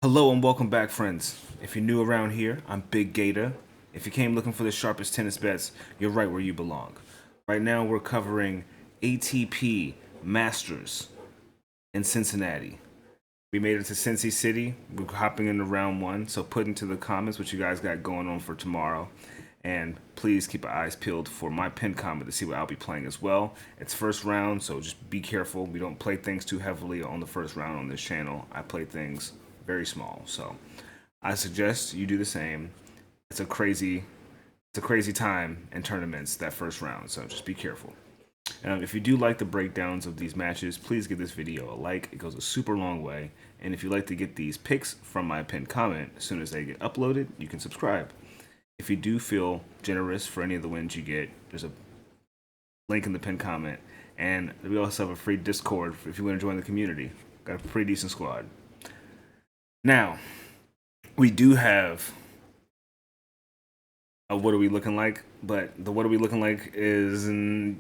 Hello and welcome back, friends. If you're new around here, I'm Big Gator. If you came looking for the sharpest tennis bets, you're right where you belong. Right now, we're covering ATP Masters in Cincinnati. We made it to Cincy City. We're hopping into round one, so put into the comments what you guys got going on for tomorrow. And please keep your eyes peeled for my pinned comment to see what I'll be playing as well. It's first round, so just be careful. We don't play things too heavily on the first round on this channel. I play things very small, so I suggest you do the same. It's a crazy time in tournaments, that first round, so just be careful. If you do like the breakdowns of these matches, please give this video a like. It goes a super long way. And if you'd like to get these picks from my pinned comment as soon as they get uploaded, you can subscribe. If you do feel generous for any of the wins you get, there's a link in the pinned comment. And we also have a free Discord if you want to join the community. Got a pretty decent squad. Now, we do have a what are we looking like, but the what are we looking like is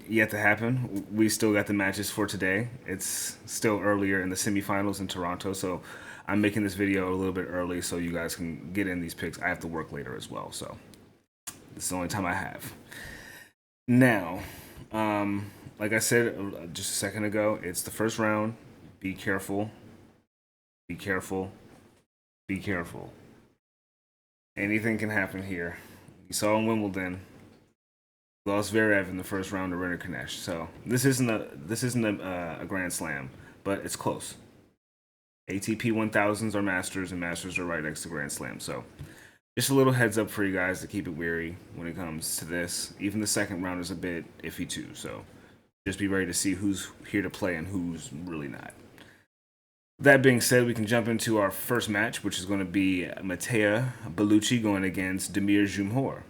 yet to happen. We still got the matches for today. It's still earlier in the semifinals in Toronto, so I'm making this video a little bit early so you guys can get in these picks. I have to work later as well, so this is the only time I have. Now, like I said just a second ago, it's the first round. Be careful. Be careful. Be careful. Anything can happen here. You saw in Wimbledon, lost Zverev in the first round of Rinderknecht. So this isn't a Grand Slam, but it's close. ATP 1000s are Masters, and Masters are right next to Grand Slam. So just a little heads up for you guys to keep it wary when it comes to this. Even the second round is a bit iffy too. So just be ready to see who's here to play and who's really not. That being said, we can jump into our first match, which is going to be Bellucci going against Dzumhur.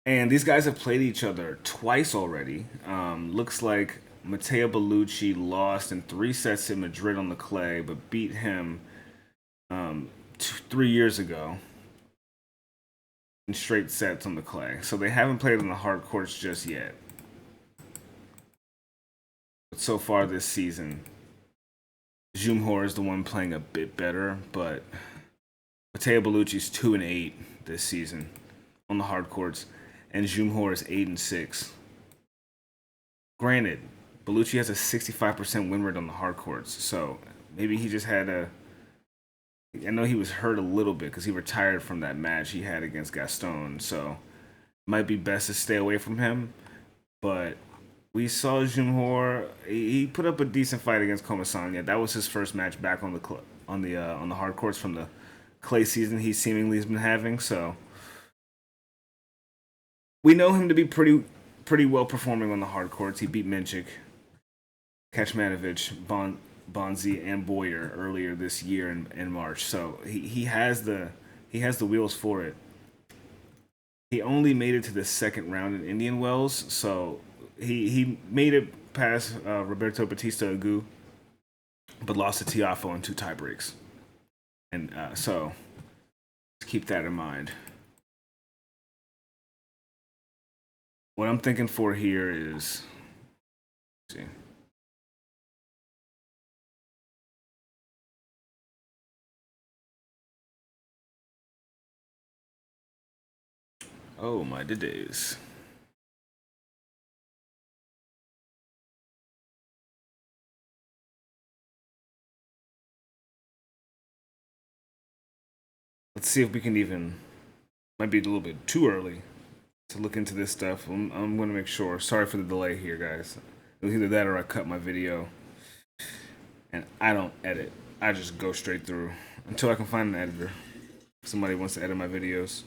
And these guys have played each other twice already. Looks like Bellucci lost in 3 sets in Madrid on the clay, but beat him 3 years ago in straight sets on the clay. So they haven't played on the hard courts just yet. But so far this season, Dzumhur is the one playing a bit better, but Bellucci's 2-8 this season on the hard courts, and Dzumhur is 8-6. Granted, Bellucci has a 65% win rate on the hard courts, so maybe he just had a... I know he was hurt a little bit because he retired from that match he had against Gaston, so it might be best to stay away from him. But we saw Dzumhur. He put up a decent fight against Comesana. That was his first match back on the hard courts from the clay season he seemingly has been having. So we know him to be pretty well performing on the hard courts. He beat Minchik, Kecmanovic, Bonzi, and Boyer earlier this year in March. So he has the wheels for it. He only made it to the second round in Indian Wells, so he made it past Roberto Bautista Agut, but lost to Tiafoe in 2 tiebreaks. And so keep that in mind. What I'm thinking for here is, let's see. Oh my days. Let's see if we can even, might be a little bit too early to look into this stuff. I'm going to make sure. Sorry for the delay here, guys. It was either that or I cut my video. And I don't edit. I just go straight through until I can find an editor. If somebody wants to edit my videos.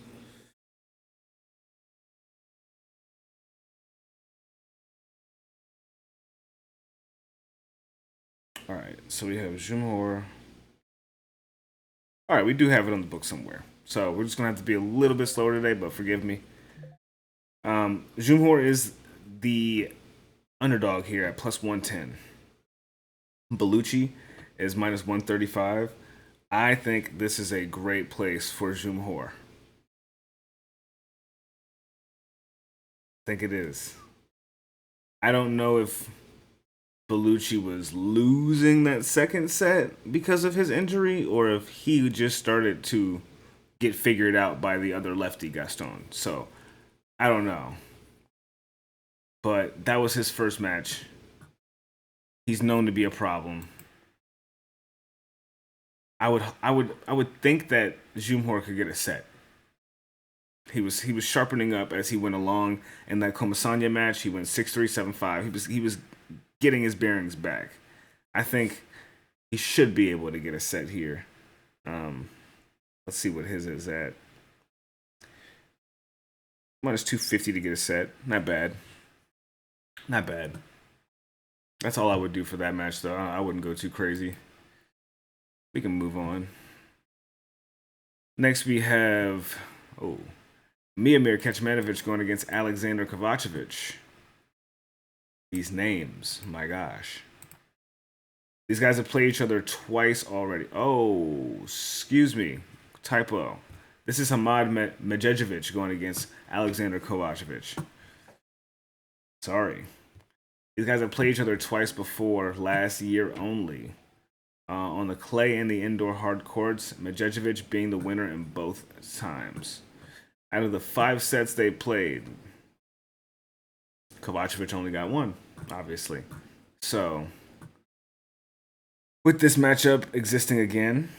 Alright, so we have Dzumhur. Alright, we do have it on the book somewhere. So we're just going to have to be a little bit slower today, but forgive me. Dzumhur is the underdog here at plus 110. Bellucci is minus 135. I think this is a great place for Dzumhur. I think it is. I don't know if Bellucci was losing that second set because of his injury, or if he just started to get figured out by the other lefty, Gaston. So, I don't know. But that was his first match. He's known to be a problem. I would think that Dzumhur could get a set. He was sharpening up as he went along in that Comesana match. He went 6-3, 7-5. He was getting his bearings back. I think he should be able to get a set here. Let's see what his is at. Minus 250 to get a set. Not bad. Not bad. That's all I would do for that match, though. I wouldn't go too crazy. We can move on. Next, we have Miomir Kecmanovic going against Alexander Kovacevic. These names, my gosh. These guys have played each other twice already. Oh, excuse me. Typo. This is Hamad Medjedovic going against Alexander Kovacevic. Sorry. These guys have played each other twice before, last year only. On the clay and the indoor hard courts, Medjedovic being the winner in both times. Out of the 5 sets they played, Kovacevic only got 1, obviously. So, with this matchup existing again,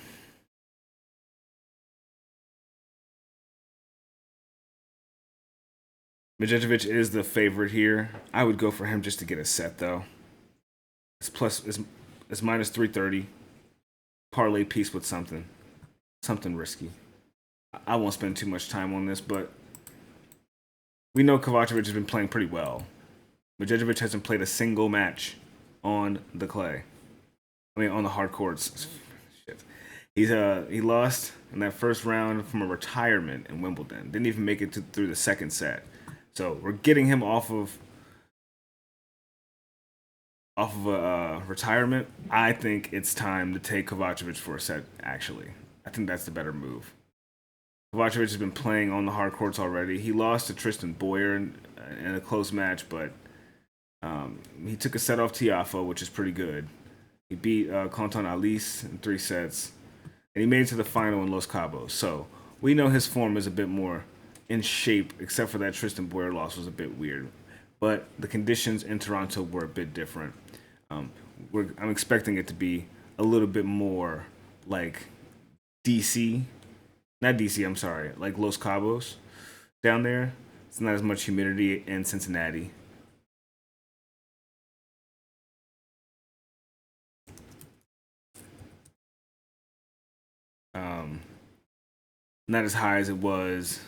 Medjedovic is the favorite here. I would go for him just to get a set, though. It's minus 330. Parlay piece with something risky. I won't spend too much time on this, but we know Kovacevic has been playing pretty well. Medjedovic hasn't played a single match on the clay. On the hard courts. Shit. He lost in that first round from a retirement in Wimbledon. Didn't even make it through the second set. So we're getting him off of a retirement. I think it's time to take Kovacevic for a set, actually. I think that's the better move. Kovacevic has been playing on the hard courts already. He lost to Tristan Boyer in a close match, but he took a set off Tiafoe, which is pretty good. He beat Quentin Alice in 3 sets, and he made it to the final in Los Cabos. So we know his form is a bit more in shape, except for that Tristan Boyer loss was a bit weird. But the conditions in Toronto were a bit different. I'm expecting it to be a little bit more like DC. Not DC, I'm sorry. Like Los Cabos down there. It's not as much humidity in Cincinnati. Not as high as it was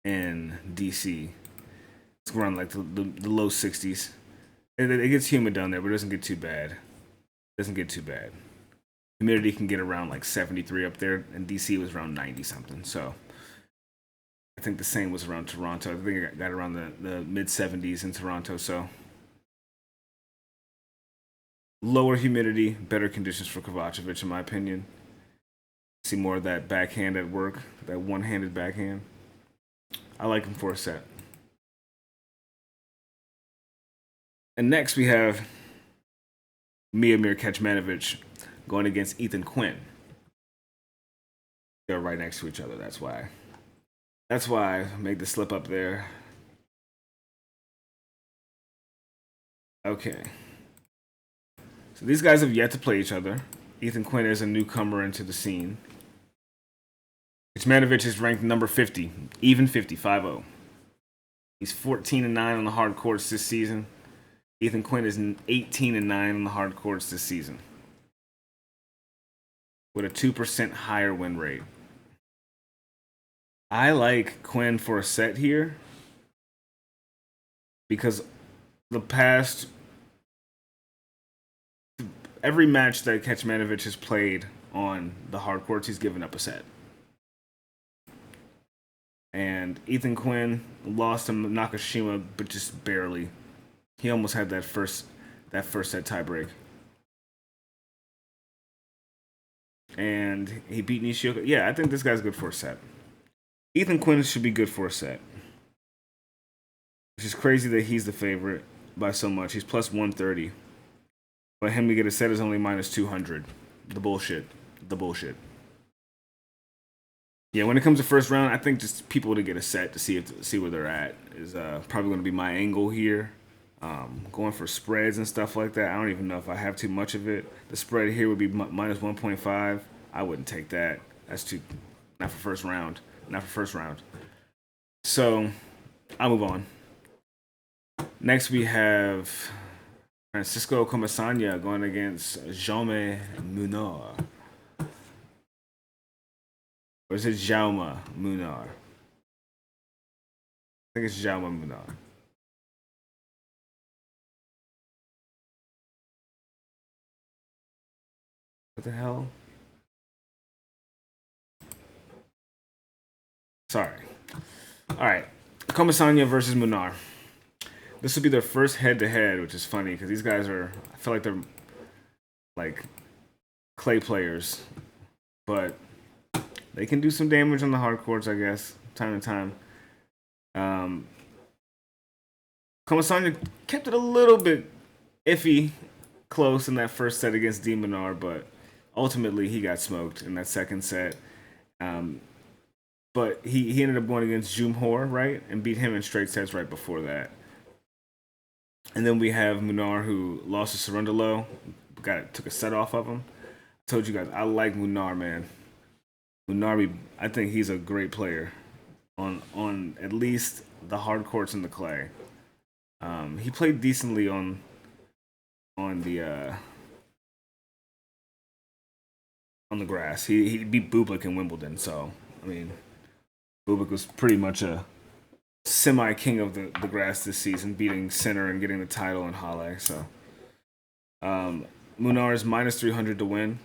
in DC. It's around like the low 60s. It gets humid down there, but it doesn't get too bad. Humidity can get around like 73 up there, and DC was around 90 something. So I think the same was around Toronto. I think it got around the mid 70s in Toronto. So lower humidity, better conditions for Kovacevic, in my opinion. See more of that backhand at work, that one-handed backhand. I like him for a set. And next we have Miomir Kecmanovic going against Ethan Quinn. They're right next to each other, that's why. That's why I made the slip up there. Okay. So these guys have yet to play each other. Ethan Quinn is a newcomer into the scene. Kecmanovic is ranked number 50, even 50, 5-0. He's 14-9 on the hard courts this season. Ethan Quinn is 18-9 on the hard courts this season, with a 2% higher win rate. I like Quinn for a set here because every match that Kecmanovic has played on the hard courts, he's given up a set. And Ethan Quinn lost to Nakashima, but just barely. He almost had that first set tiebreak. And he beat Nishikori. Yeah, I think this guy's good for a set. Ethan Quinn should be good for a set. Which is crazy that he's the favorite. by so much. He's plus 130. But him to get a set is only minus 200. The bullshit. The bullshit. Yeah, when it comes to first round, I think just people to get a set to see where they're at is probably going to be my angle here. Going for spreads and stuff like that. I don't even know if I have too much of it. The spread here would be minus 1.5. I wouldn't take that. That's too not for first round. Not for first round. So I'll move on. Next we have Francisco Comesana going against Jaume Munar. Or is it Jaume Munar? I think it's Jaume Munar. What the hell? Sorry. All right. Comesana versus Munar. This will be their first head-to-head, which is funny because these guys are. I feel like they're like clay players, but they can do some damage on the hard courts, I guess, time to time. Comesana kept it a little bit iffy, close in that first set against De Munar, but ultimately he got smoked in that second set. But he ended up going against Dzumhur, right, and beat him in straight sets right before that. And then we have Munar, who lost to Cerundolo, took a set off of him. I told you guys, I like Munar, man. Munar, I think he's a great player on at least the hard courts in the clay. He played decently on the grass. He beat Bublik in Wimbledon, so I mean, Bublik was pretty much a semi-king of the grass this season, beating Sinner and getting the title in Halle. So Munar is minus 300 to win.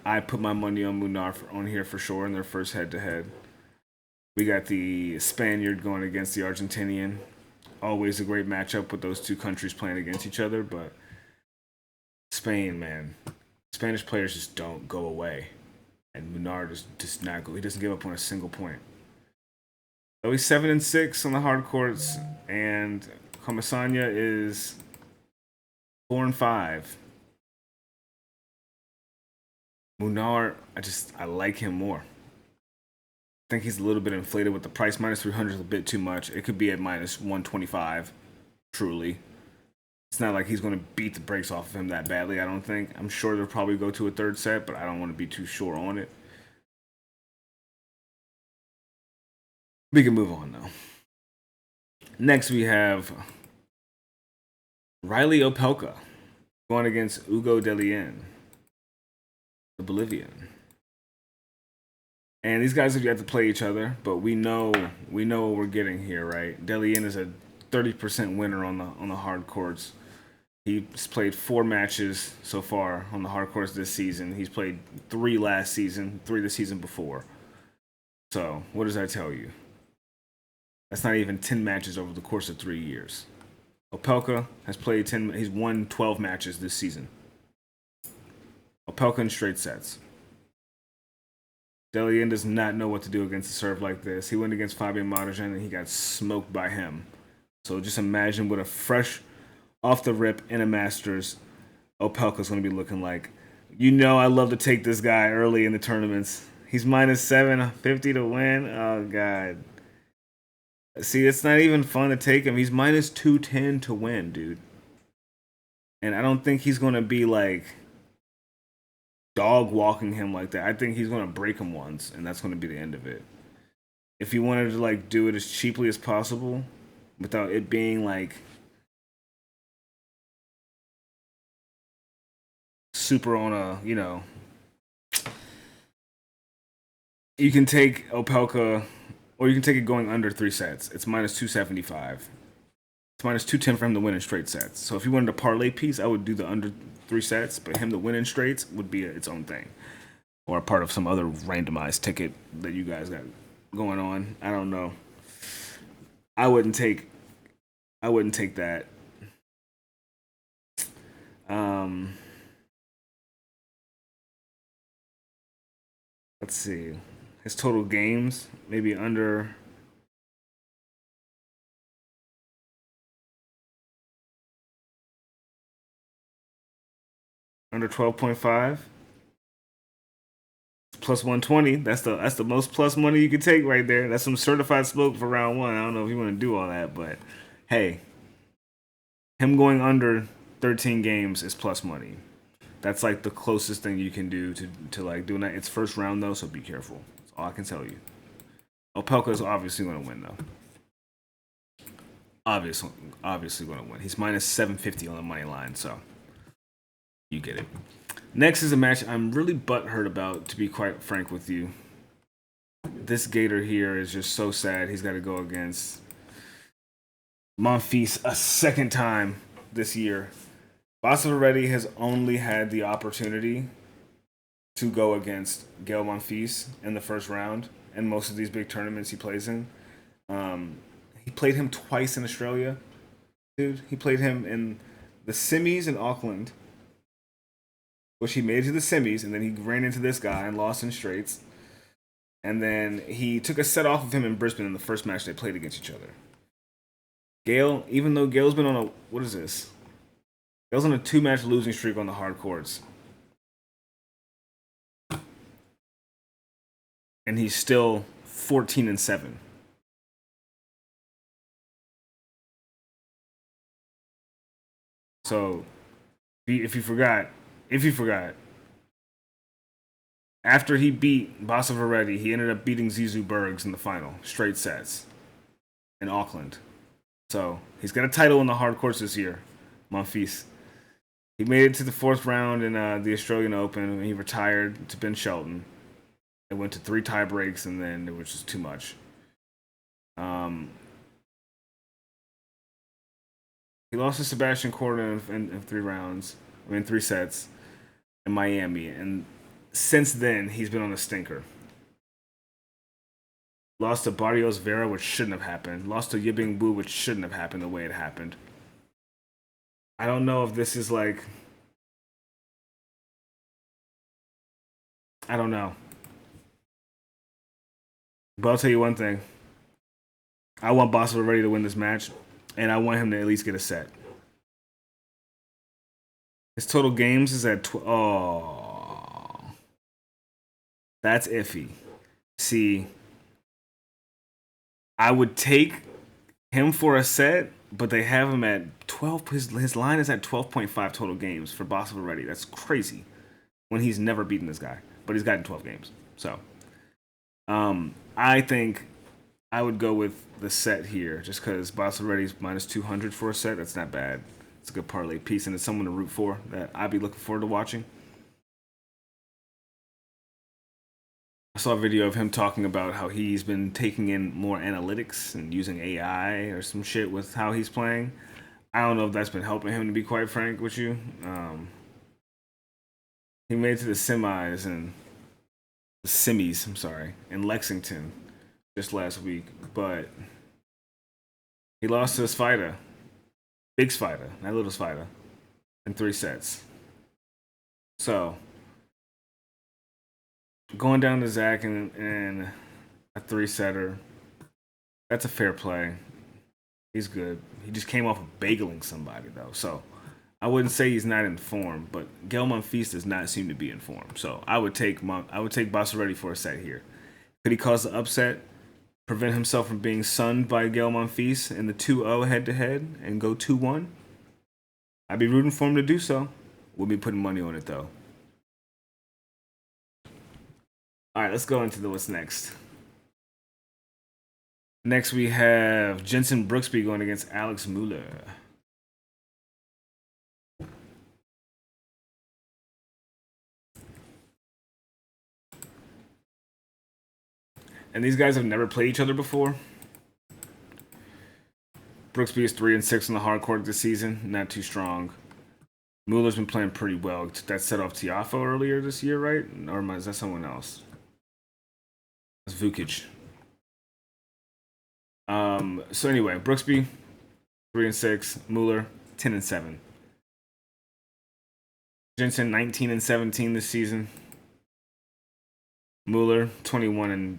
I put my money on Munar on here for sure in their first head-to-head. We got the Spaniard going against the Argentinian. Always a great matchup with those two countries playing against each other, but Spain, man. Spanish players just don't go away. And Munar just not go. He doesn't give up on a single point. So he's 7-6 on the hard courts, and Comesana is 4-5. Munar, I like him more. I think he's a little bit inflated with the price. Minus 300 is a bit too much. It could be at minus 125, truly. It's not like he's going to beat the brakes off of him that badly, I don't think. I'm sure they'll probably go to a third set, but I don't want to be too sure on it. We can move on, though. Next, we have Riley Opelka going against Ugo Dellien, the Bolivian. And these guys have yet to play each other, but we know what we're getting here, right? Dellien is a 30% winner on the hard courts. He's played 4 matches so far on the hard courts this season. He's played 3 last season, 3 the season before. So, what does that tell you? That's not even 10 matches over the course of 3 years. Opelka has played 10. He's won 12 matches this season. Opelka in straight sets. Dellien does not know what to do against a serve like this. He went against Fabian Martin and he got smoked by him. So just imagine what a fresh, off the rip in a Masters, Opelka's going to be looking like. You know I love to take this guy early in the tournaments. He's minus 750 to win. Oh, God. See, it's not even fun to take him. He's minus 210 to win, dude. And I don't think he's going to be like dog walking him like that. I think he's going to break him once, and that's going to be the end of it. If he wanted to like do it as cheaply as possible, without it being like super on a, you can take Opelka, or you can take it going under 3 sets. It's minus 275. It's minus 210 for him to win in straight sets. So if you wanted a parlay piece, I would do the under 3 sets, but him to win in straights would be its own thing, or a part of some other randomized ticket that you guys got going on. I don't know. I wouldn't take that. Let's see. His total games, maybe under Under 12.5. Plus 120. That's the most plus money you could take right there. That's some certified smoke for round one. I don't know if you want to do all that, but hey, him going under 13 games is plus money. That's like the closest thing you can do to like doing that. It's first round though, so be careful. That's all I can tell you. Opelka is obviously going to win though. Obviously going to win. He's minus 750 on the money line, so you get it. Next is a match I'm really butthurt about, to be quite frank with you. This Gator here is just so sad. He's got to go against Monfils a second time this year. Basavareddy has only had the opportunity to go against Gael Monfils in the first round in most of these big tournaments he plays in. He played him twice in Australia. Dude, he played him in the semis in Auckland, which he made it to the semis, and then he ran into this guy and lost in straights. And then he took a set off of him in Brisbane in the first match they played against each other. Gael, even though Gael's been on a... What is this? Gael's on a 2-match losing streak on the hard courts. And he's still 14-7. So, if you forgot, after he beat Basavareddy, he ended up beating Zizou Bergs in the final, straight sets, in Auckland. So, he's got a title in the hard courts this year, Monfils. He made it to the 4th round in the Australian Open, and he retired to Ben Shelton. It went to 3 tie breaks, and then it was just too much. He lost to Sebastian Korda in 3 rounds. 3 sets in Miami. And since then, he's been on a stinker. Lost to Barrios Vera, which shouldn't have happened. Lost to Yibing Wu, which shouldn't have happened the way it happened. I don't know if this is like... I don't know. But I'll tell you one thing. I want Basavareddy to win this match, and I want him to at least get a set. His total games is at that's iffy. See, I would take him for a set, but they have him at 12. His line is at 12.5 total games for Basavareddy. That's crazy. When he's never beaten this guy, but he's gotten 12 games. So, I think I would go with the set here, just because Basavareddy's minus 200 for a set. That's not bad. It's a good parlay piece, and it's someone to root for that I'd be looking forward to watching. I saw a video of him talking about how he's been taking in more analytics and using AI or some shit with how he's playing. I don't know if that's been helping him, to be quite frank with you. He made it to the semis and the semis, in Lexington just last week, but he lost to his fighter. Big Spider, not Little Spider, in 3 sets. So, going down to Zach and a 3-setter, that's a fair play. He's good. He just came off of bageling somebody, though. So, I wouldn't say he's not in form, but Gael Monfils does not seem to be in form. So, I would take Basavareddy for a set here. Could he cause the upset? Prevent himself from being sunned by Gael Monfils in the 2-0 head-to-head and go 2-1? I'd be rooting for him to do so. We'll be putting money on it, though. All right, let's go into what's next. Next, we have Jensen Brooksby going against Alex Muller. And these guys have never played each other before. Brooksby is 3-6 on the hard court this season. Not too strong. Muller's been playing pretty well. That set off Tiafo earlier this year, right? Or is that someone else? That's Vukic. So anyway, Brooksby, 3-6. Muller, 10-7. Jensen, 19-17 this season. Muller, 21-20.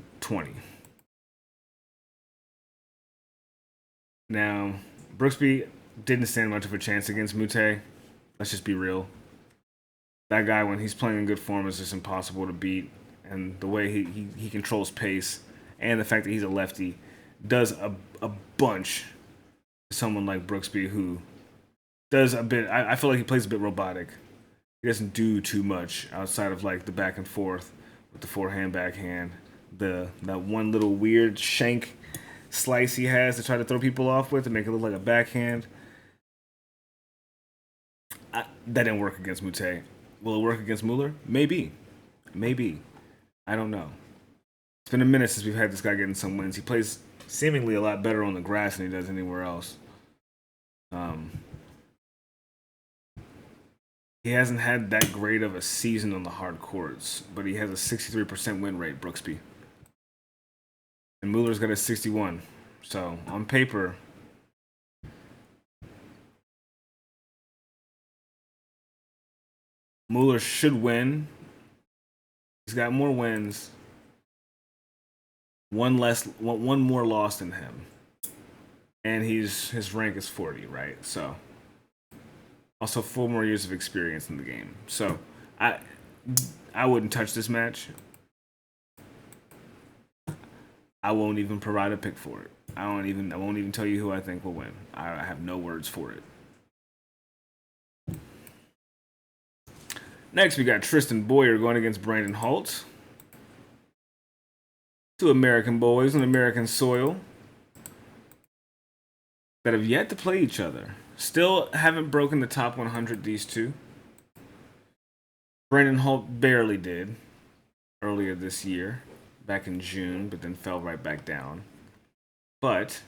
Now, Brooksby didn't stand much of a chance against Moutet. Let's just be real. that guy, when he's playing in good form, is just impossible to beat. And the way he controls pace and the fact that he's a lefty does a bunch to someone like Brooksby, who does a bit. I feel like he plays a bit robotic. He doesn't do too much outside of like the back and forth with the forehand, backhand. That one little weird shank slice he has to try to throw people off with to make it look like a backhand. That didn't work against Moutet. Will it work against Muller? Maybe. I don't know. It's been a minute since we've had this guy getting some wins. He plays seemingly a lot better on the grass than he does anywhere else. He hasn't had that great of a season on the hard courts, but he has a 63% win rate, Brooksby. And Muller's got a 61. So, on paper, Muller should win. He's got more wins. One more loss than him. And his rank is 40, right? So, also 4 more years of experience in the game. So, I wouldn't touch this match. I won't even provide a pick for it. I won't even tell you who I think will win. I have no words for it. Next, we got Tristan Boyer going against Brandon Holt. 2 American boys on American soil that have yet to play each other. Still haven't broken the top 100, these two. Brandon Holt barely did earlier this year, back in June, but then fell right back down. But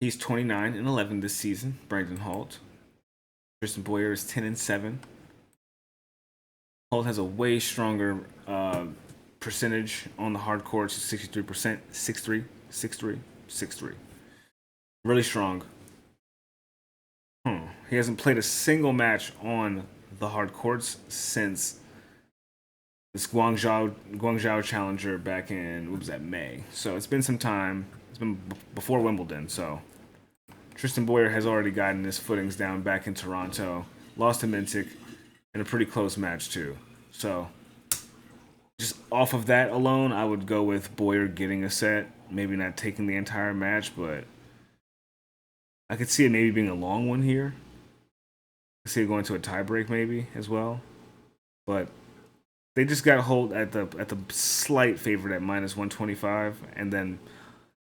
he's 29-11 this season, Brandon Holt. Tristan Boyer is 10-7. Holt has a way stronger percentage on the hard courts, 63%, 6-3. Really strong. He hasn't played a single match on the hard courts since this Guangzhou Challenger back in, what was that, May. So it's been some time. It's been before Wimbledon. So Tristan Boyer has already gotten his footings down back in Toronto. Lost to Mintic in a pretty close match too. So just off of that alone, I would go with Boyer getting a set. Maybe not taking the entire match, but I could see it maybe being a long one here. I could see it going to a tiebreak maybe as well. But they just got Holt at the slight favorite at -125, and then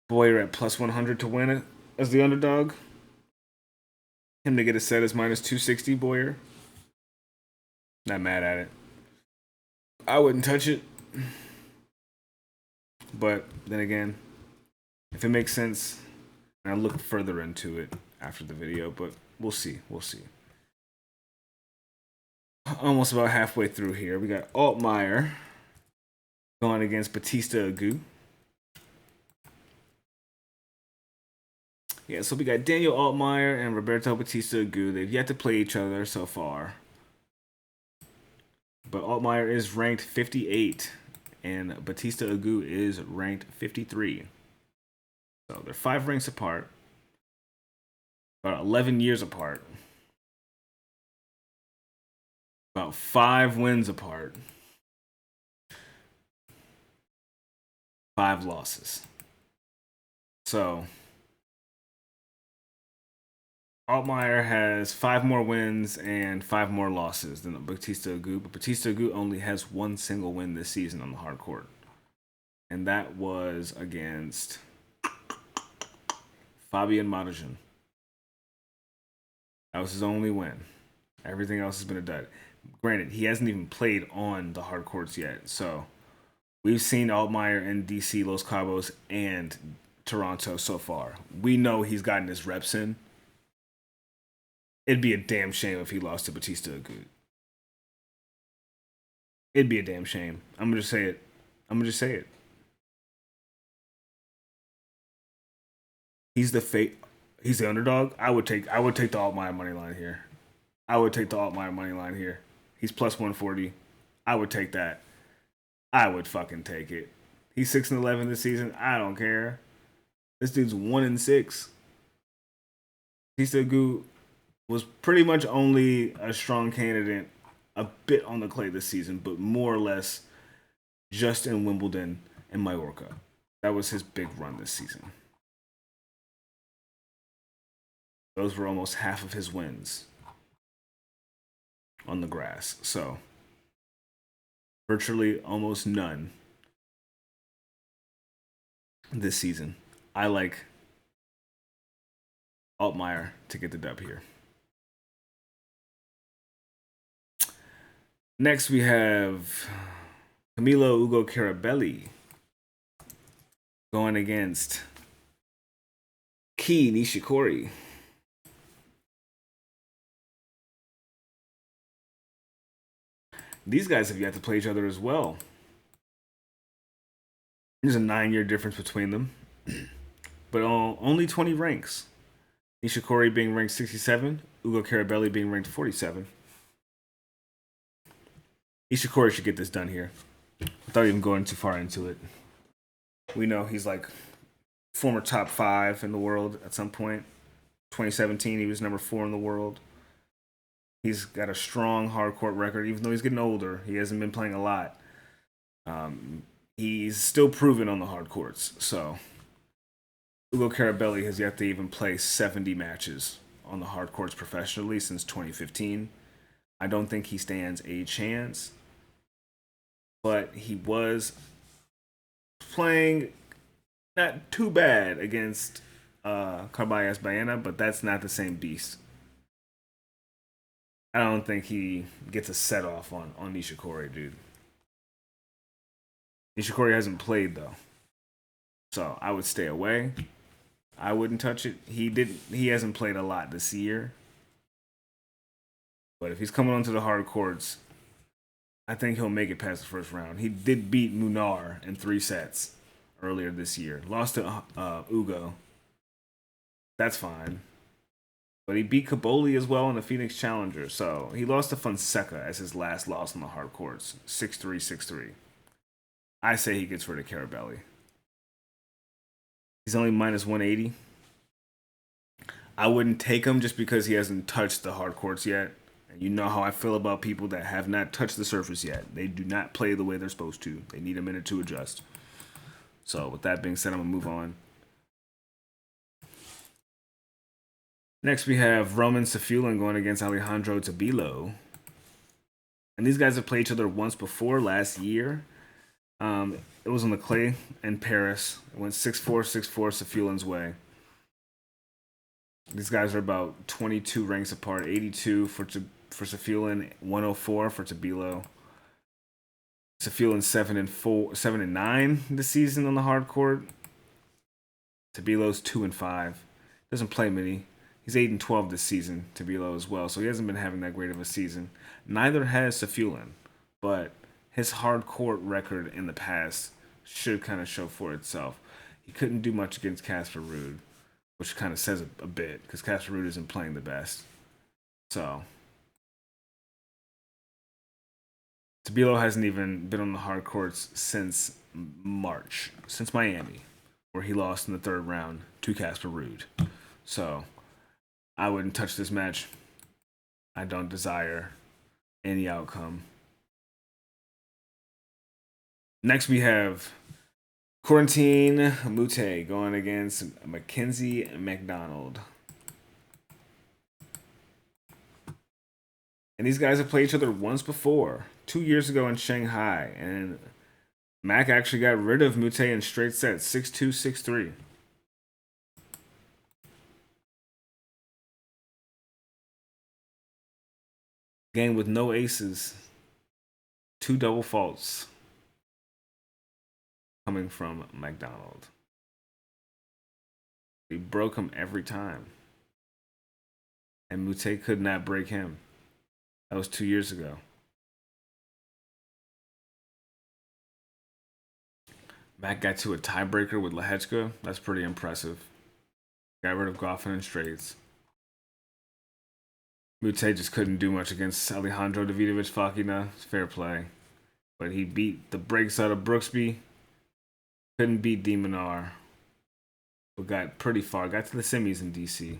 Boyer at +100 to win it as the underdog. Him to get a set is -260, Boyer. Not mad at it. I wouldn't touch it. But then again, if it makes sense, I'll look further into it after the video, but we'll see. Almost about halfway through here. We got Altmaier going against Bautista Agut. Yeah, so we got Daniel Altmaier and Roberto Bautista Agut. They've yet to play each other so far. But Altmaier is ranked 58, and Bautista Agut is ranked 53. So they're 5 ranks apart, about 11 years apart, about 5 wins apart, 5 losses. So Altmaier has 5 more wins and 5 more losses than Bautista Agut, but Bautista Agut only has 1 single win this season on the hard court, and that was against Fabian Marozsan. That was his only win. Everything else has been a dud. Granted, he hasn't even played on the hard courts yet, so we've seen Altmaier in DC, Los Cabos, and Toronto so far. We know he's gotten his reps in. It'd be a damn shame if he lost to Bautista Agut. It'd be a damn shame. I'm gonna just say it. He's the underdog. I would take the Altmaier money line here. He's +140. I would take that. I would fucking take it. He's 6-11 this season. I don't care. This dude's 1-6. Bautista Agut was pretty much only a strong candidate a bit on the clay this season, but more or less just in Wimbledon and Mallorca. That was his big run this season. Those were almost half of his wins on the grass. So, virtually almost none this season. I like Altmaier to get the dub here. Next, we have Camilo Ugo Carabelli going against Kei Nishikori. These guys have yet to play each other as well. There's a 9-year difference between them, but only 20 ranks. Nishikori being ranked 67, Ugo Carabelli being ranked 47. Nishikori should get this done here without even going too far into it. We know he's like former top 5 in the world at some point. 2017, he was number 4 in the world. He's got a strong hard court record, even though he's getting older. He hasn't been playing a lot. He's still proven on the hard courts. So Ugo Carabelli has yet to even play 70 matches on the hard courts professionally since 2015. I don't think he stands a chance, but he was playing not too bad against Carballes Baena, but that's not the same beast. I don't think he gets a set off on Nishikori, dude. Nishikori hasn't played though, so I would stay away. I wouldn't touch it. He hasn't played a lot this year, but if he's coming onto the hard courts, I think he'll make it past the first round. He did beat Munar in 3 sets earlier this year. Lost to Ugo. That's fine. But he beat Caboli as well in the Phoenix Challenger. So he lost to Fonseca as his last loss on the hard courts. 6-3, 6-3. I say he gets rid of Carabelli. He's only minus 180. I wouldn't take him just because he hasn't touched the hard courts yet. And you know how I feel about people that have not touched the surface yet. They do not play the way they're supposed to. They need a minute to adjust. So with that being said, I'm going to move on. Next, we have Roman Safiullin going against Alejandro Tabilo. And these guys have played each other once before last year. It was on the clay in Paris. It went 6-4, 6-4 Safullin's way. These guys are about 22 ranks apart. 82 for Safiullin, 104 for Tabilo. Safiullin 7-9 this season on the hard court. Tabilo's 2-5. Doesn't play many. He's 8-12 this season, Tabilo as well, so he hasn't been having that great of a season. Neither has Safiullin, but his hard court record in the past should kind of show for itself. He couldn't do much against Casper Ruud, which kind of says a bit, because Casper Ruud isn't playing the best. So Tabilo hasn't even been on the hard courts since March, since Miami, where he lost in the 3rd round to Casper Ruud. So I wouldn't touch this match. I don't desire any outcome. Next, we have Corentin Moutet going against Mackenzie McDonald. And these guys have played each other once before, 2 years ago in Shanghai. And Mac actually got rid of Moutet in straight sets, 6-2, 6-3. Game with no aces. 2 double faults coming from McDonald. He broke him every time. And Moutet could not break him. That was 2 years ago. Mac got to a tiebreaker with Lehechka. That's pretty impressive. Got rid of Goffin and straights. Moutet just couldn't do much against Alejandro Davidovich Fokina. It's fair play. But he beat the brakes out of Brooksby. Couldn't beat Munar. But got pretty far. Got to the semis in DC.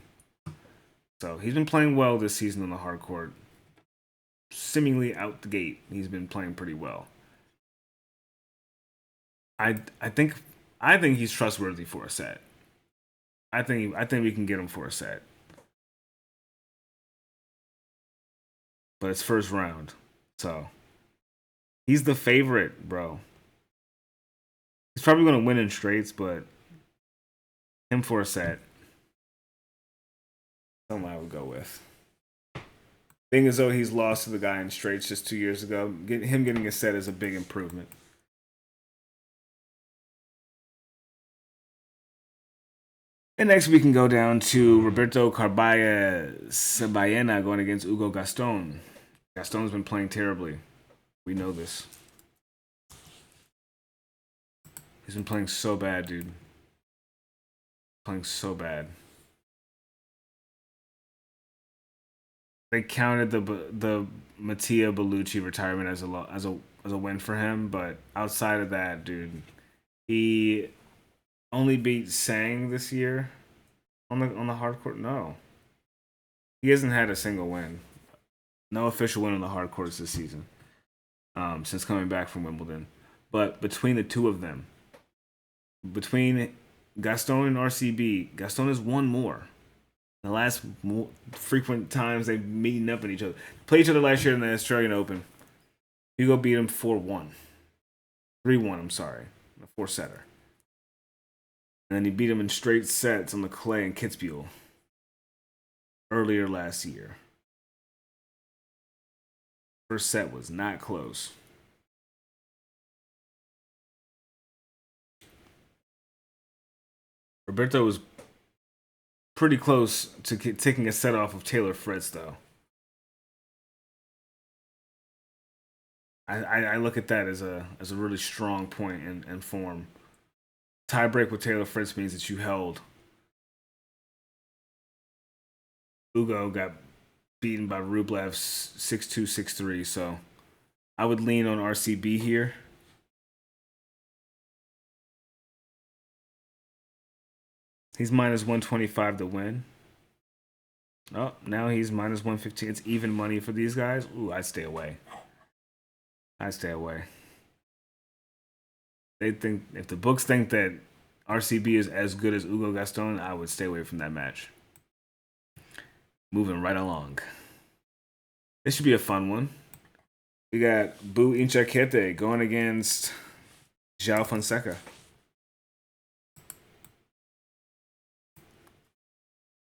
So he's been playing well this season on the hard court. Seemingly out the gate, he's been playing pretty well. I think he's trustworthy for a set. I think we can get him for a set. But it's first round. So he's the favorite, bro. He's probably gonna win in straights, but him for a set. Something I would go with. Being as though he's lost to the guy in straights just 2 years ago, him getting a set is a big improvement. And next we can go down to Roberto Carballes Baena going against Ugo Gaston. Gaston's been playing terribly. We know this. He's been playing so bad, dude. Playing so bad. They counted the Mattia Bellucci retirement as a win for him, but outside of that, dude, he only beat Sang this year on the hard court. No, he hasn't had a single win. No official win on the hard courts this season since coming back from Wimbledon. But between the two of them, between Gaston and RCB, Gaston has won more. The last frequent times they've meeting up at each other. Played each other last year in the Australian Open. Hugo beat him 4-1. 3-1, I'm sorry. A four-setter. And then he beat him in straight sets on the clay in Kitzbühel earlier last year. First set was not close. Roberto was pretty close to taking a set off of Taylor Fritz, though. I look at that as a really strong point in form. Tiebreak with Taylor Fritz means that you held. Ugo got beaten by Rublev 6-2, 6-3, so I would lean on RCB here. He's minus 125 to win. Oh, now he's minus 115. It's even money for these guys. Ooh, I'd stay away. I'd stay away. They think if the books think that RCB is as good as Ugo Gaston, I would stay away from that match. Moving right along. This should be a fun one. We got Bu Inchakete going against João Fonseca.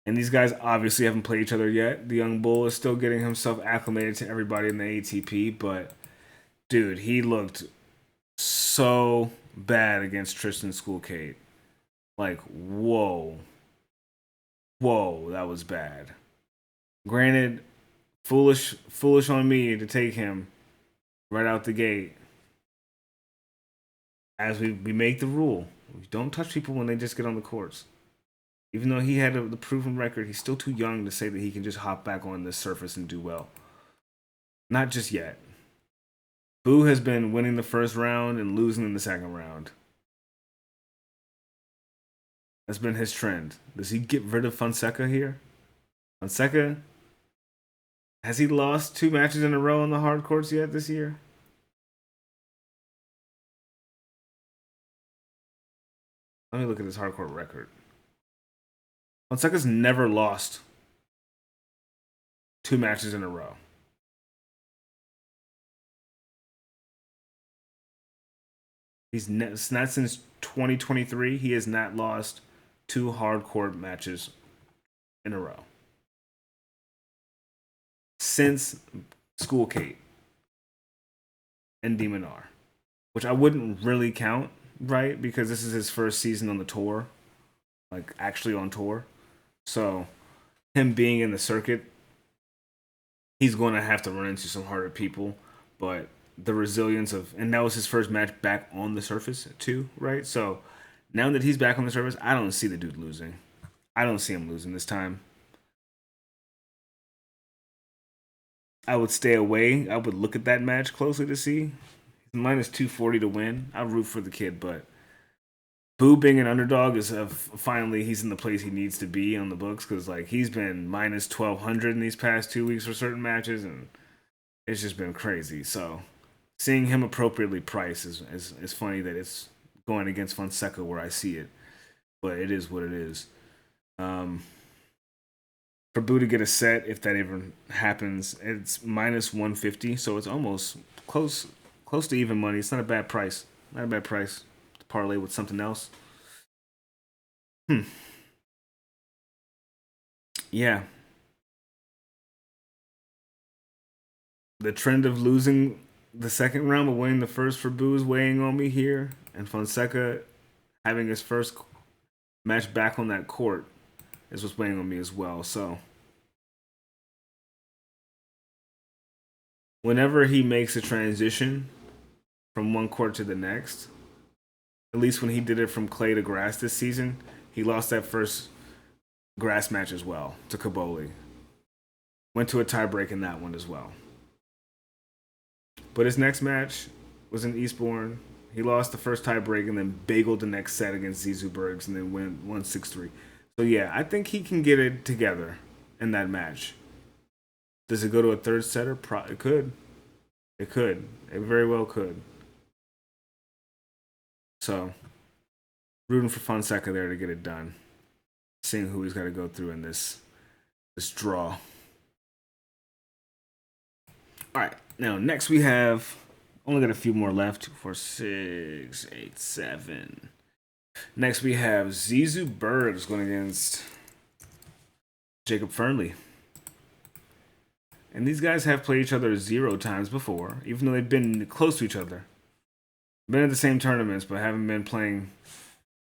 And these guys obviously haven't played each other yet. The young bull is still getting himself acclimated to everybody in the ATP, but dude, he looked so bad against Tristan Schoolcate. Like, whoa. Whoa, that was bad. Granted, foolish on me to take him right out the gate. As we make the rule, we don't touch people when they just get on the courts. Even though he had the proven record, he's still too young to say that he can just hop back on this surface and do well. Not just yet. Bu has been winning the first round and losing in the second round. That's been his trend. Does he get rid of Fonseca here? Fonseca, has he lost 2 matches in a row on the hard courts yet this year? Let me look at his hard court record. Fonseca's never lost 2 matches in a row. He's not since 2023. He has not lost 2 hard court matches in a row since Schoolcate and Munar, which I wouldn't really count, right? Because this is his first season on the tour, like actually on tour. So him being in the circuit, he's going to have to run into some harder people, but the resilience of, and that was his first match back on the surface too, right? So now that he's back on the surface, I don't see the dude losing. I don't see him losing this time. I would stay away. I would look at that match closely to see. He's minus 240 to win. I'll root for the kid, but Boo being an underdog is finally he's in the place he needs to be on the books because like he's been minus 1,200 in these past 2 weeks for certain matches and it's just been crazy. So seeing him appropriately priced is funny that it's going against Fonseca where I see it, but it is what it is. Um, for Boo to get a set, if that even happens, it's minus 150, so it's almost close to even money. It's not a bad price. Not a bad price to parlay with something else. Yeah. The trend of losing the second round but winning the first for Boo is weighing on me here. And Fonseca having his first match back on that court is what's weighing on me as well. So whenever he makes a transition from one court to the next, at least when he did it from clay to grass this season, he lost that first grass match as well to Carballes. Went to a tiebreak in that one as well. But his next match was in Eastbourne. He lost the first tiebreak and then bageled the next set against Zizou Bergs and then won 6-3. So yeah, I think he can get it together in that match. Does it go to a third setter? It could. It could. It very well could. So, rooting for Fonseca there to get it done. Seeing who he's got to go through in this draw. All right. Now, next we have only got a few more left for 6, 8, 7. Next we have Zizou Bergs going against Jacob Fearnley. And these guys have played each other 0 times before, even though they've been close to each other. Been at the same tournaments, but haven't been playing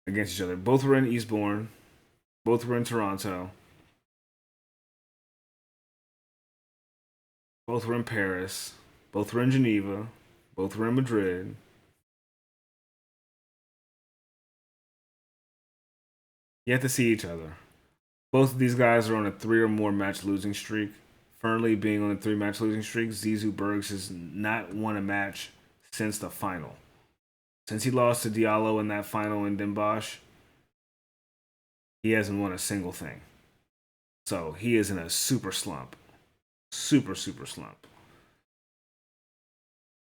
against each other. Both were in Eastbourne. Both were in Toronto. Both were in Paris. Both were in Geneva. Both were in Madrid. You have to see each other. Both of these guys are on a 3 or more match losing streak. Fearnley being on a 3 match losing streak. Zizou Bergs has not won a match since the final. Since he lost to Diallo in that final in Den Bosch, he hasn't won a single thing. So he is in a super slump. Super slump.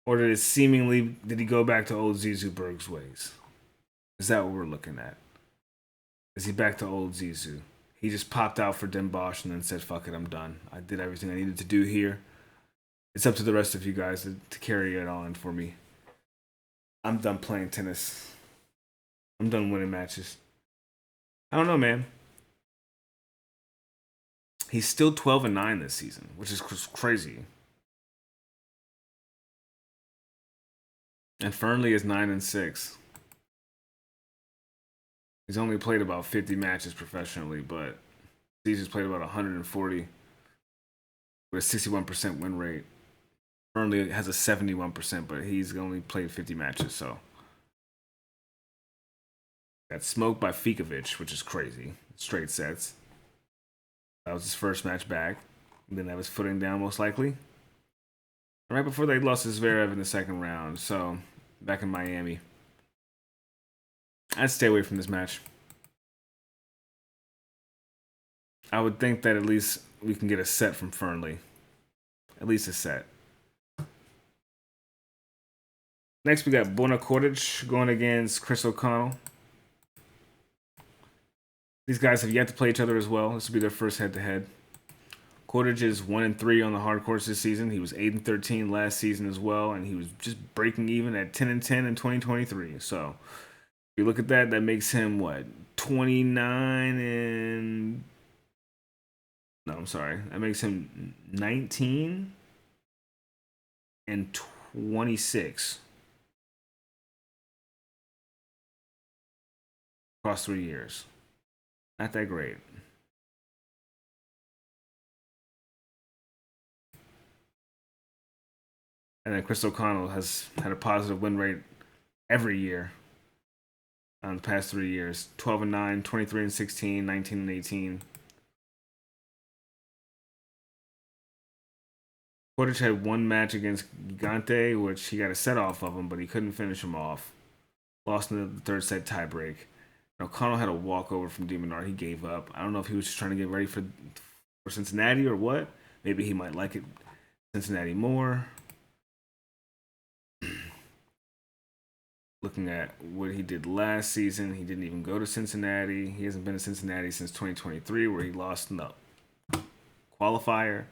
Or did he go back to old Zizou Bergs ways? Is that what we're looking at? Is he back to old Zizou? He just popped out for Den Bosch and then said, fuck it, I'm done. I did everything I needed to do here. It's up to the rest of you guys to carry it on for me. I'm done playing tennis. I'm done winning matches. I don't know, man. He's still 12-9 this season, which is crazy. And Fearnley is 9-6. He's only played about 50 matches professionally, but he's played about 140 with a 61% win rate. Fearnley has a 71%, but he's only played 50 matches, so. Got smoked by Fikovic, which is crazy. Straight sets. That was his first match back. He didn't have his footing down, most likely. Right before they lost to Zverev in the second round, so back in Miami. I'd stay away from this match. I would think that at least we can get a set from Fearnley. At least a set. Next, we got Coric going against Chris O'Connell. These guys have yet to play each other as well. This will be their first head-to-head. Coric is 1-3 on the hard courts this season. He was 8-13 last season as well, and he was just breaking even at 10-10 in 2023. So, if you look at that, that makes him what 29 and no, I'm sorry, that makes him 19 and 26 across 3 years. Not that great. And then Chris O'Connell has had a positive win rate every year on the past 3 years. 12-9, 23-16, 19-18. Coric had one match against Gigante, which he got a set off of him, but he couldn't finish him off. lost in the third set tiebreak. O'Connell had a walkover from Munar. He gave up. I don't know if he was just trying to get ready for Cincinnati or what. Maybe he might like it Cincinnati more. Looking at what he did last season, he didn't even go to Cincinnati. He hasn't been to Cincinnati since 2023, where he lost in the qualifier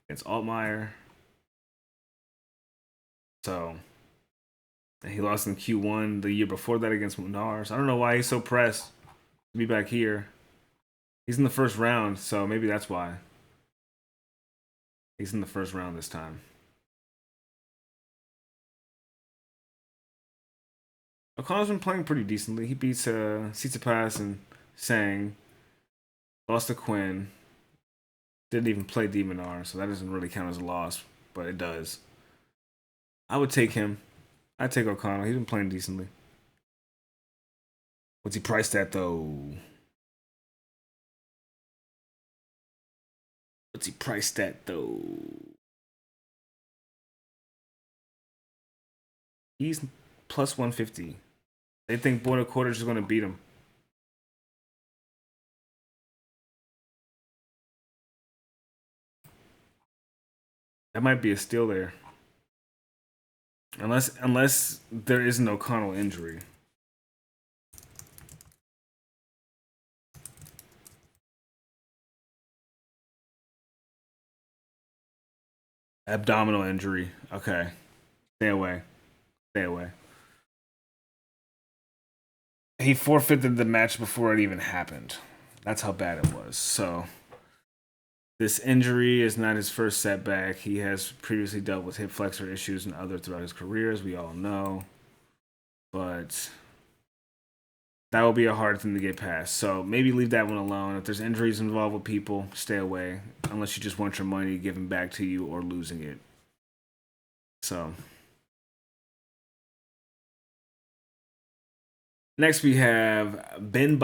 against Altmaier. So he lost in Q1 the year before that against Munar. So I don't know why he's so pressed to be back here. He's in the first round, so maybe that's why. He's in the first round this time. O'Connell's been playing pretty decently. He beats Tsitsipas and Sang. Lost to Quinn. Didn't even play Munar, so that doesn't really count as a loss, but it does. I would take him. I'd take O'Connell. He's been playing decently. What's he priced at, though? What's he priced at, though? He's plus 150. They think Border Quarters is going to beat him. That might be a steal there. Unless there is an O'Connell injury. Abdominal injury. Okay. Stay away. Stay away. He forfeited the match before it even happened. That's how bad it was. So this injury is not his first setback. He has previously dealt with hip flexor issues and other throughout his career, as we all know. But that will be a hard thing to get past. So maybe leave that one alone. If there's injuries involved with people, stay away. Unless you just want your money given back to you or losing it. So next we have Benzi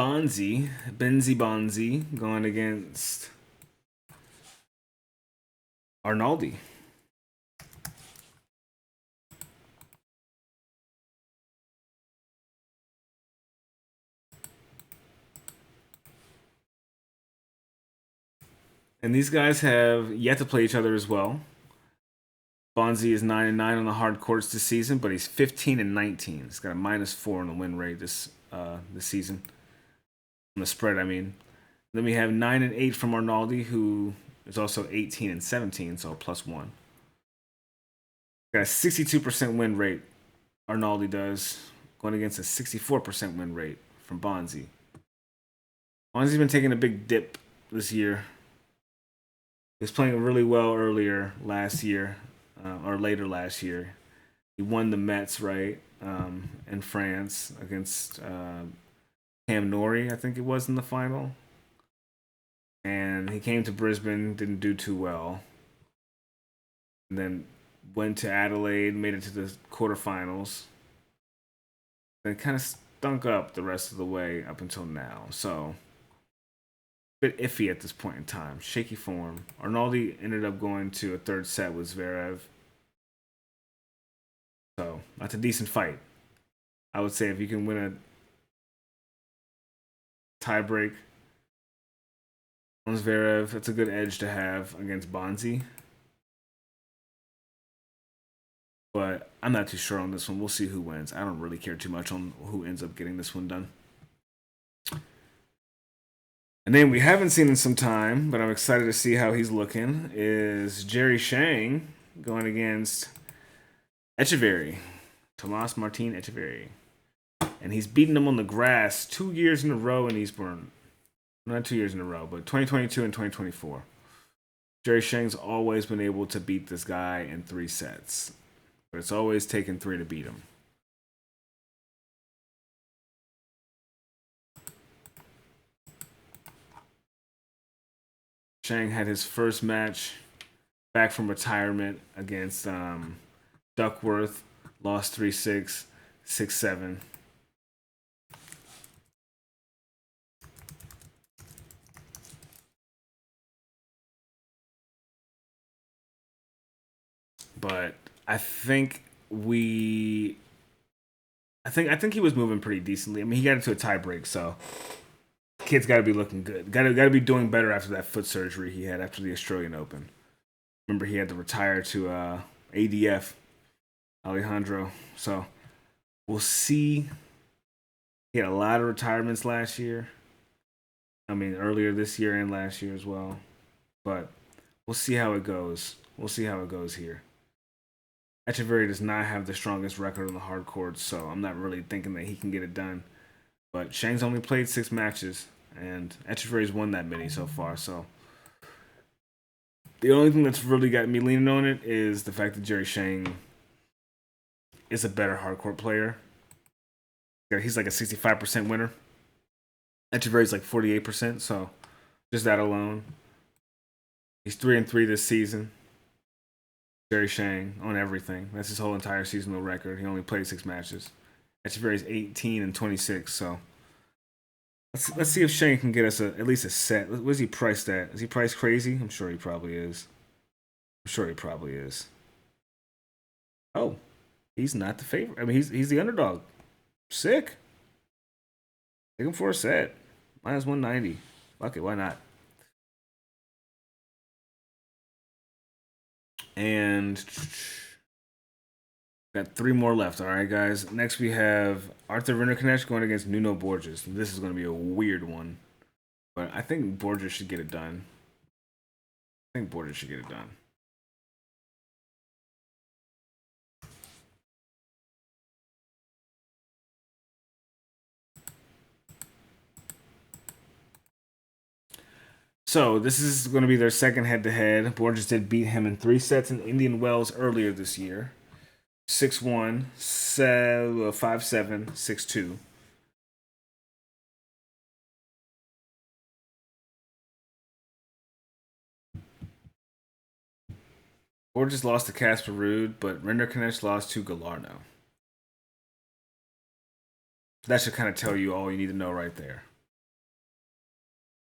Bonzi going against Arnaldi. And these guys have yet to play each other as well. Bonzi is 9-9 on the hard courts this season, but he's 15-19. He's got a -4 on the win rate this season. On the spread, I mean. Then we have 9-8 from Arnaldi, who is also 18-17, so +1. Got a 62% win rate. Arnaldi does, going against a 64% win rate from Bonzi. Bonzi's been taking a big dip this year. He was playing really well earlier last year, or later last year. He won the Mets, right, in France against Cam Norrie, I think it was, in the final. And he came to Brisbane, didn't do too well. And then went to Adelaide, made it to the quarterfinals. Then kind of stunk up the rest of the way up until now. So bit iffy at this point in time. Shaky form. Arnaldi ended up going to a third set with Zverev. So that's a decent fight. I would say if you can win a tiebreak on Zverev, it's a good edge to have against Bonzi. But I'm not too sure on this one. We'll see who wins. I don't really care too much on who ends up getting this one done. A name we haven't seen in some time, but I'm excited to see how he's looking, is Jerry Shang going against Echeverry. Tomas Martin Echeverry. And he's beaten him on the grass 2 years in a row in Eastbourne. Not 2 years in a row, but 2022 and 2024. Jerry Shang's always been able to beat this guy in 3 sets. But it's always taken 3 to beat him. Shang had his first match back from retirement against Duckworth. Lost 3-6, 6-7. But I think I think he was moving pretty decently. I mean, he got into a tie break, so kid's got to be looking good. Got to be doing better after that foot surgery he had after the Australian Open. Remember, he had to retire to ADF, Alejandro. So we'll see. He had a lot of retirements last year. I mean, earlier this year and last year as well. But we'll see how it goes. We'll see how it goes here. Echeverry does not have the strongest record on the hard courts, so I'm not really thinking that he can get it done. But Shang's only played 6 matches, and Echeverry's won that many so far. So the only thing that's really got me leaning on it is the fact that Jerry Shang is a better hard court player. He's like a 65% winner. Echeverry's like 48%, so just that alone. He's 3-3 this season. Jerry Shang on everything. That's his whole entire seasonal record. He only played 6 matches. Echeverry's 18-26, so let's see if Shang can get us at least a set. What is he priced at? Is he priced crazy? I'm sure he probably is. Oh, he's not the favorite. I mean, he's the underdog. Sick. Take him for a set. Minus 190. Fuck it, why not? And got 3 more left. All right, guys. Next we have Arthur Rinderknecht going against Nuno Borges. This is going to be a weird one, but I think Borges should get it done. So this is going to be their second head-to-head. Borges did beat him in 3 sets in Indian Wells earlier this year. 6-1, 5-7, 6-2. Borges lost to Casper Ruud, but Rinderknecht lost to Gallardo. That should kind of tell you all you need to know right there.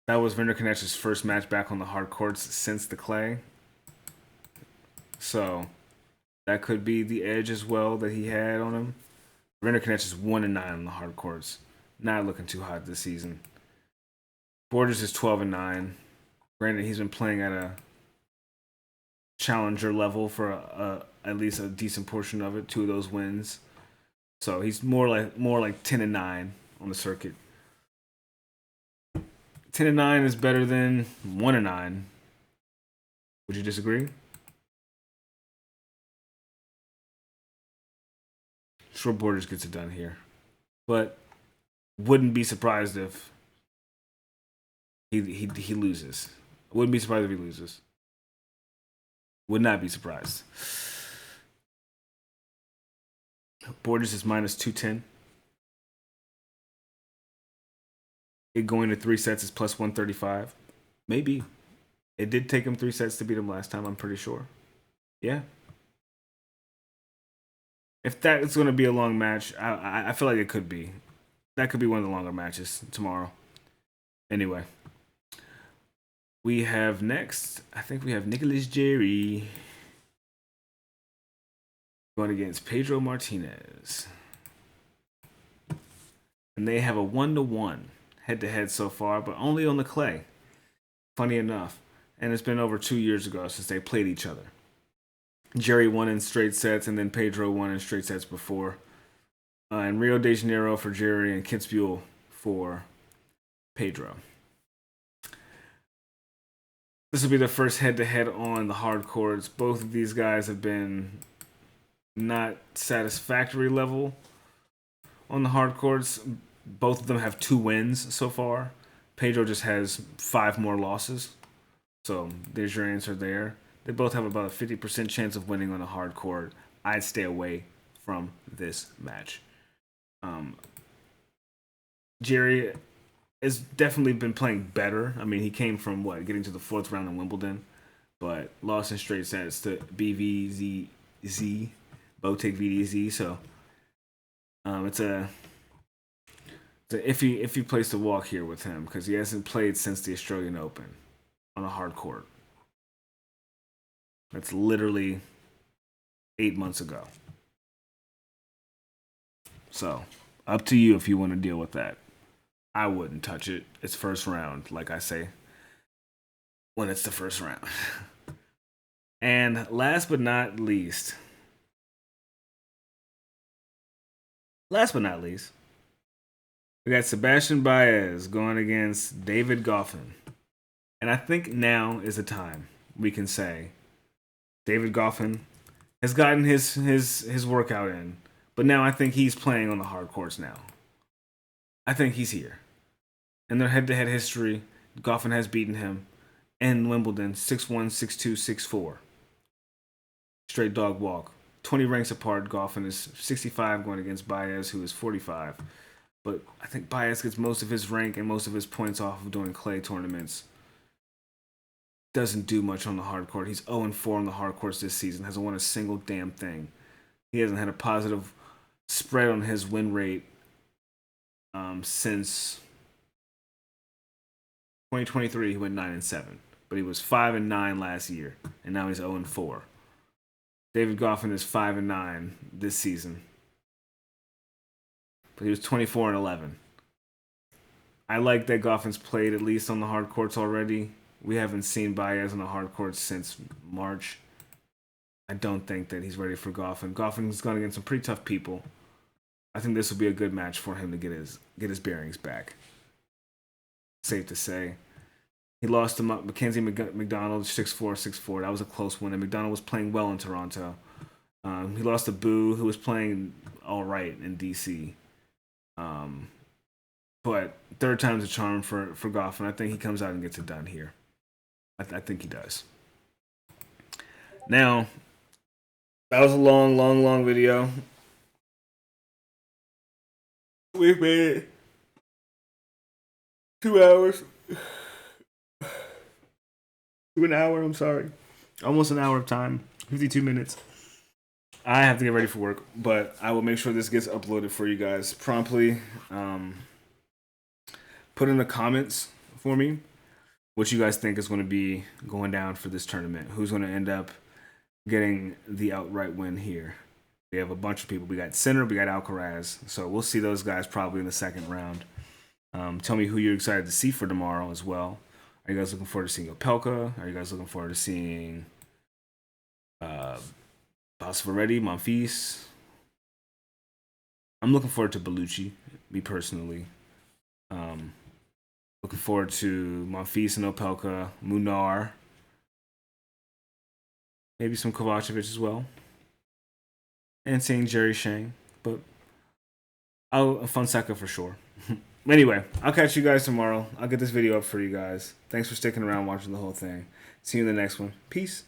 That was Rinderknecht's first match back on the hard courts since the clay. So that could be the edge as well that he had on him. Rinderknecht is 1-9 on the hard courts. Not looking too hot this season. Borges is 12-9. Granted, he's been playing at a challenger level for at least a decent portion of it. 2 of those wins. So he's more like 10-9 on the circuit. 10-9 is better than 1-9. Would you disagree? Sure, Borges gets it done here, but wouldn't be surprised if he loses. Wouldn't be surprised if he loses. Would not be surprised. Borges is minus 210. It going to 3 sets is plus 135. Maybe. It did take him 3 sets to beat him last time, I'm pretty sure. Yeah. If that is going to be a long match, I feel like it could be. That could be one of the longer matches tomorrow. Anyway. We have next, I think we have Nicolas Jarry going against Pedro Martinez. And they have a 1-1 head-to-head so far, but only on the clay. Funny enough. And it's been over 2 years ago since they played each other. Jerry won in straight sets, and then Pedro won in straight sets before. In Rio de Janeiro for Jerry and Kitzbühel for Pedro. This will be the first head-to-head on the hard courts. Both of these guys have been not satisfactory level on the hard courts. Both of them have 2 wins so far. Pedro just has 5 more losses. So there's your answer there. They both have about a 50% chance of winning on a hard court. I'd stay away from this match. Jerry has definitely been playing better. I mean, he came from getting to the 4th round in Wimbledon, but lost in straight sets to BVZZ, Botic VDZ. So it's a iffy place to walk here with him because he hasn't played since the Australian Open on a hard court. That's literally 8 months ago. So, up to you if you want to deal with that. I wouldn't touch it. It's first round, like I say, when it's the first round. And last but not least, we got Sebastian Baez going against David Goffin. And I think now is the time we can say David Goffin has gotten his workout in. But now I think he's playing on the hard courts now. I think he's here. In their head-to-head history, Goffin has beaten him in Wimbledon 6-1, 6-2, 6-4. Straight dog walk. 20 ranks apart. Goffin is 65 going against Baez, who is 45. But I think Baez gets most of his rank and most of his points off of doing clay tournaments. Doesn't do much on the hard court. He's 0-4 on the hard courts this season. Hasn't won a single damn thing. He hasn't had a positive spread on his win rate since 2023. He went 9-7, but he was 5-9 last year, and now he's 0-4. David Goffin is 5-9 this season, but he was 24-11. I like that Goffin's played at least on the hard courts already. We haven't seen Baez on the hard courts since March. I don't think that he's ready for Goffin. Goffin's going against some pretty tough people. I think this will be a good match for him to get his bearings back. Safe to say. He lost to Mackenzie McDonald 6-4, 6-4. That was a close one, and McDonald was playing well in Toronto. He lost to Boo, who was playing all right in D.C. But third time's a charm for Goffin. I think he comes out and gets it done here. I think he does. Now, that was a long video. We've made it 2 hours. An hour, I'm sorry. Almost an hour of time. 52 minutes. I have to get ready for work, but I will make sure this gets uploaded for you guys promptly. Put in the comments for me what you guys think is going to be going down for this tournament. Who's going to end up getting the outright win here? We have a bunch of people. We got Sinner, we got Alcaraz. So we'll see those guys probably in the second round. Tell me who you're excited to see for tomorrow as well. Are you guys looking forward to seeing Opelka? Are you guys looking forward to seeing Basavareddy, Monfils? I'm looking forward to Bellucci, me personally. Looking forward to Monfils and Opelka, Munar. Maybe some Kovacevic as well. And seeing Jerry Shang. But Fonseca for sure. Anyway, I'll catch you guys tomorrow. I'll get this video up for you guys. Thanks for sticking around watching the whole thing. See you in the next one. Peace.